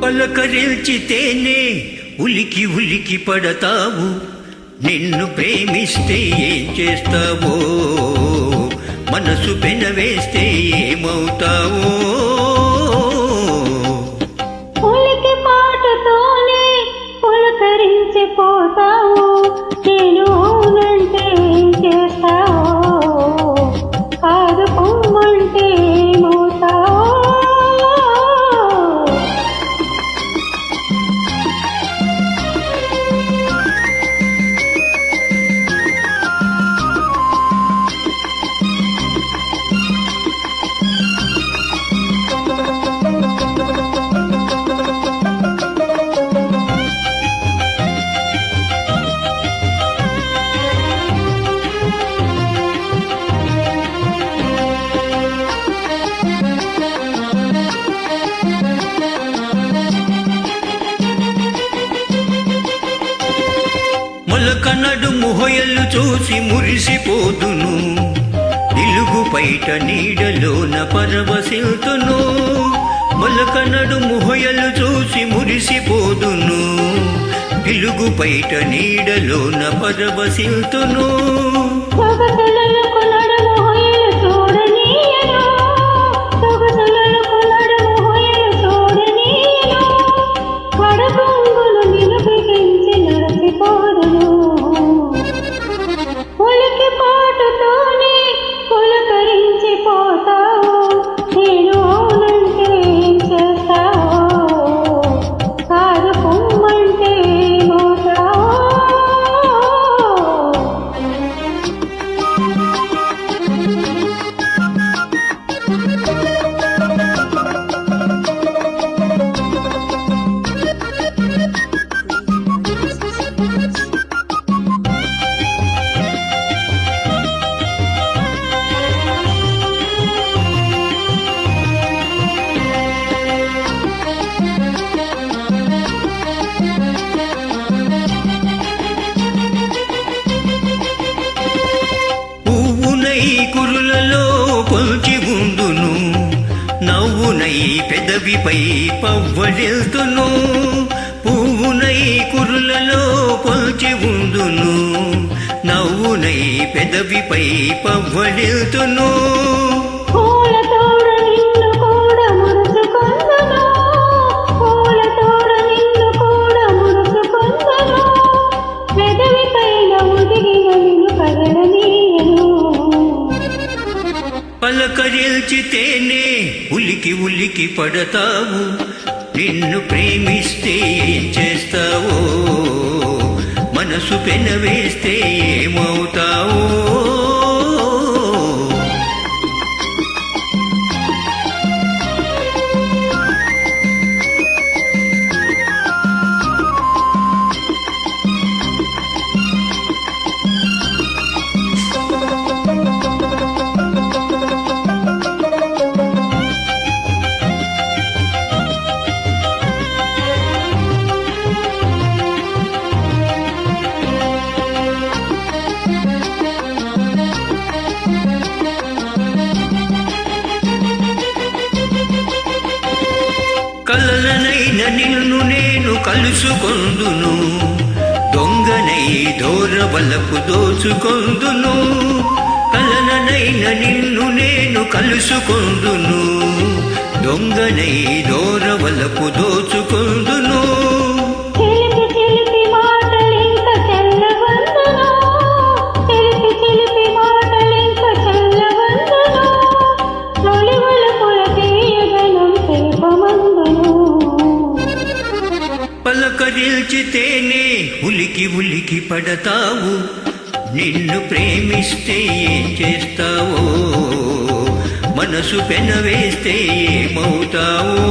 పలకరించితేనే ఉలికి ఉలికి పడతావు, నిన్ను ప్రేమిస్తే ఏం చేస్తావో, మనసు పెనవేస్తే ఏమవుతావో. ఉలికి పాటతోనే పులకరించిపోతావు, నేను అవునంటే ఏం చేస్తావో, కాదు పొమ్మంటే ఏమవుతావో. మొలకనడు ముహయలు చూసి మురిసిపోదును, నిలుగు పైట నీడలోన పరవశిల్తును. మొలకనడు ముహయలు చూసి మురిసిపోదును, నిలుగు పైట నీడలోన పరవశిల్తును. ఉలికి పాటతోనే పులకరించిపోతావు, నేను అవునంటే ఏం చేస్తావో, కాదు పొమ్మంటే ఏమవుతావో. కురులలో పొల్చి ఉందును, నవ్వునై పెదవిపై పవ్వడెల్తును. పువ్వునై కురులలో పొల్చి ఉందును, నవ్వునై పెదవిపై పవ్వడెల్తును. పలకరించితేనే ఉలికి ఉలికి పడతావు, నిన్ను ప్రేమిస్తే ఏం చేస్తావో, మనసు పెనవేస్తే ఏమవుతావో. కలలనైన నిన్ను నేను కలుసుకొందును, దొంగనై దూరవలపు దోచుకొందును. కలలనైన నిన్ను నేను కలుసుకొందును, దొంగనై దూరవలపు దోచుకొందును. పలకరించితేనే ఉలికి ఉలికి పడతావు, నిన్ను ప్రేమిస్తే ఏం చేస్తావో, మనసు పెనవేస్తే ఏమవుతావో.